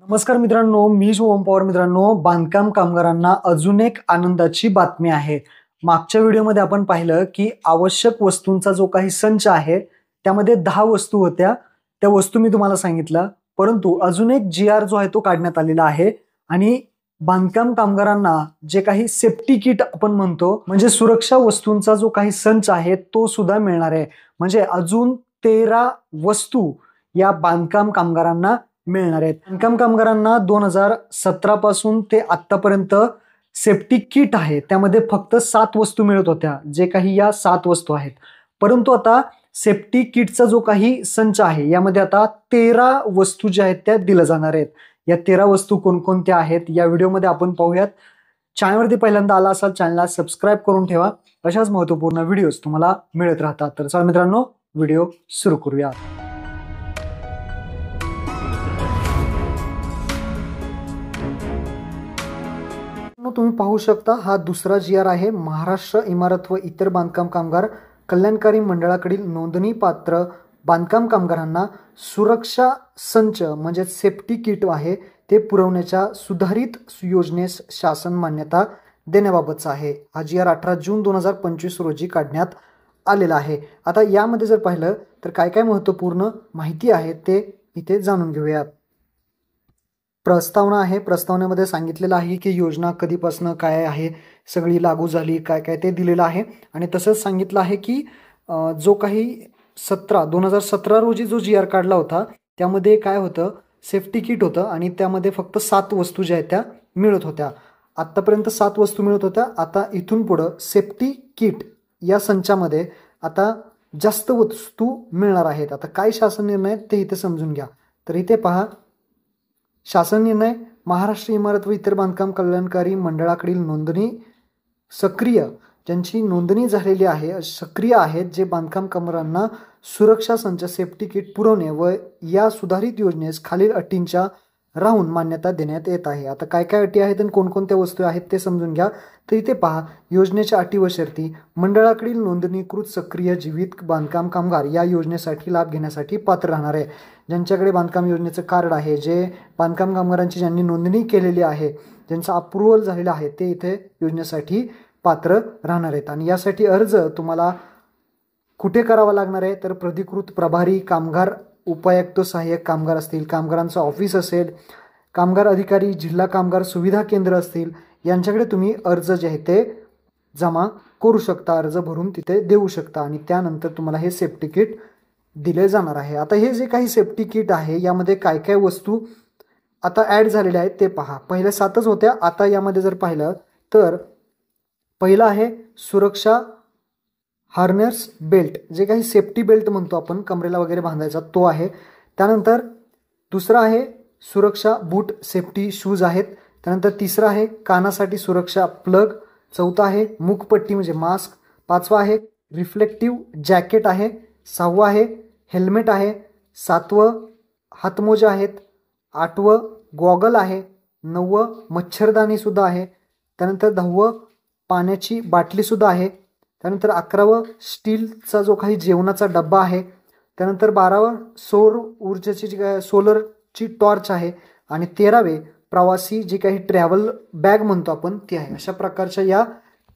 नमस्कार मित्रांनो, मी शुभम पवार. मित्रांनो, बांधकाम कामगारांना अजून एक आनंदाची बातमी आहे. मागच्या व्हिडिओमध्ये आपण पाहिलं की आवश्यक वस्तूंचा जो काही संच आहे त्यामध्ये 10 वस्तू होत्या. त्या वस्तू मी तुम्हाला सांगितलं, परंतु अजून एक GR जो आहे तो काढण्यात आलेला आहे आणि बांधकाम कामगारांना जे काही सेफ्टी किट आपण म्हणतो, म्हणजे सुरक्षा वस्तूंचा जो काही संच आहे तो सुद्धा मिळणार आहे. म्हणजे अजून 13 वस्तू या बांधकाम कामगारांना मिळणार आहेत. बांधकाम कामगारांना 2017 पासून ते आतापर्यंत सेफ्टी किट आहे त्यामध्ये फक्त 7 वस्तू मिळत होत्या, जे काही या 7 वस्तू आहेत. परंतु आता सेफ्टी किटचा जो काही संच आहे यामध्ये आता 13 वस्तू ज्या आहेत त्या दिल्या जाणार आहेत. या 13 वस्तू कोणकोणत्या आहेत या व्हिडिओमध्ये आपण पाहूयात. चॅनलवरती पहिल्यांदा आला असाल चॅनलला सबस्क्राईब करून ठेवा, अशाच महत्त्वपूर्ण व्हिडिओज तुम्हाला मिळत राहतात. तर चला मित्रांनो, व्हिडिओ सुरू करूया. तुम्ही पाहू शकता, हा दुसरा GR आहे. महाराष्ट्र इमारत व इतर बांधकाम कामगार कल्याणकारी मंडळाकडील नोंदणी पात्र बांधकाम कामगारांना सुरक्षा संच म्हणजे सेफ्टी किट आहे ते पुरवण्याच्या सुधारित योजनेस शासन मान्यता देण्याबाबतचा आहे. हा GR 18 जून 2025 रोजी काढण्यात आलेला आहे. आता यामध्ये जर पाहिलं तर काय काय महत्त्वपूर्ण माहिती आहे ते इथे जाणून घेऊयात. प्रस्तावना आहे. प्रस्तावनेमध्ये सांगितलेलं आहे की योजना कधीपासून काय आहे, सगळी लागू झाली काय काय ते दिलेलं आहे. आणि तसंच सांगितलं आहे की जो काही 2017 रोजी जो GR काढला होता त्यामध्ये काय होतं, सेफ्टी किट होतं आणि त्यामध्ये फक्त 7 वस्तू ज्या आहेत त्या मिळत होत्या. आत्तापर्यंत 7 वस्तू मिळत होत्या. आता इथून पुढं सेफ्टी किट या संचामध्ये आता जास्त वस्तू मिळणार आहेत. आता काय शासन निर्णय ते इथे समजून घ्या. तर इथे पहा, शासन निर्णय. महाराष्ट्र इमारत व इतर बांधकाम कल्याणकारी मंडळाकडील नोंदणी सक्रिय, ज्यांची नोंदणी झालेली आहे, सक्रिय आहेत, जे बांधकाम कामगारांना सुरक्षा संच सेफ्टी किट पुरवणे व या सुधारित योजनेस खालील अटींच्या राहून मान्यता देण्यात येत आहे. आता काय काय अटी आहेत आणि कोणकोणत्या वस्तू आहेत ते समजून घ्या. तर इथे पहा, योजनेच्या अटी व शर्ती. मंडळाकडील नोंदणीकृत सक्रिय जीवित बांधकाम कामगार या योजनेसाठी लाभ घेण्यासाठी पात्र राहणार आहे. ज्यांच्याकडे बांधकाम योजनेचं कार्ड आहे, जे बांधकाम कामगारांची ज्यांनी नोंदणी केलेली आहे, ज्यांचं अप्रुव्हल झालेलं आहे, ते इथे योजनेसाठी पात्र राहणार आहेत. आणि यासाठी अर्ज तुम्हाला कुठे करावा लागणार आहे, तर प्राधिकृत प्रभारी कामगार, उपायुक्त सहाय्यक कामगार असतील, कामगारांचं ऑफिस असेल, कामगार अधिकारी, जिल्हा कामगार सुविधा केंद्र असतील, यांच्याकडे तुम्ही अर्ज जे आहे ते जमा करू शकता, अर्ज भरून तिथे देऊ शकता आणि त्यानंतर तुम्हाला हे सेफ्टी किट दिले जाणार आहे. आता हे जे काही सेफ्टी किट आहे यामध्ये काय काय वस्तू आता ॲड झालेल्या आहेत ते पहा. पहिल्या 7च होत्या. आता यामध्ये जर पाहिलं तर पहिला आहे सुरक्षा हार्नेस बेल्ट, जे काही सेफ्टी बेल्ट म्हणतो आपण, कमरेला वगैरे बांधायचा, तो आहे. त्यानंतर दुसरा आहे सुरक्षा बूट, सेफ्टी शूज आहेत. त्यानंतर तिसरा आहे कानासाठी सुरक्षा प्लग. चौथा आहे मुखपट्टी म्हणजे मास्क. 5वा आहे रिफ्लेक्टिव्ह जॅकेट आहे. 6वं आहे हेल्मेट आहे. 7वं हातमोजा आहेत. 8वं गॉगल आहे. 9वं मच्छरदाणी सुद्धा आहे. त्यानंतर 10वं पाण्याची बाटलीसुद्धा आहे. त्यानंतर 11वं स्टीलचा जो काही जेवणाचा डब्बा आहे. त्यानंतर 12वं सौर ऊर्जेची जी काय सोलरची टॉर्च आहे. आणि 13वे प्रवासी जी काही ट्रॅव्हल बॅग म्हणतो आपण ती आहे. अशा प्रकारच्या या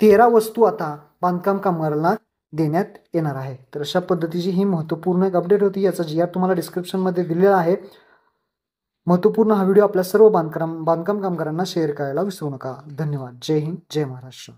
13 वस्तू आता बांधकाम कामगारांना देण्यात येणार आहे. तर अशा पद्धतीची ही महत्त्वपूर्ण एक अपडेट होती. याचा GR तुम्हाला डिस्क्रिप्शनमध्ये दिलेला आहे. महत्त्वपूर्ण हा व्हिडिओ आपल्या सर्व बांधकाम कामगारांना शेअर करायला विसरू नका. धन्यवाद. जय हिंद, जय महाराष्ट्र.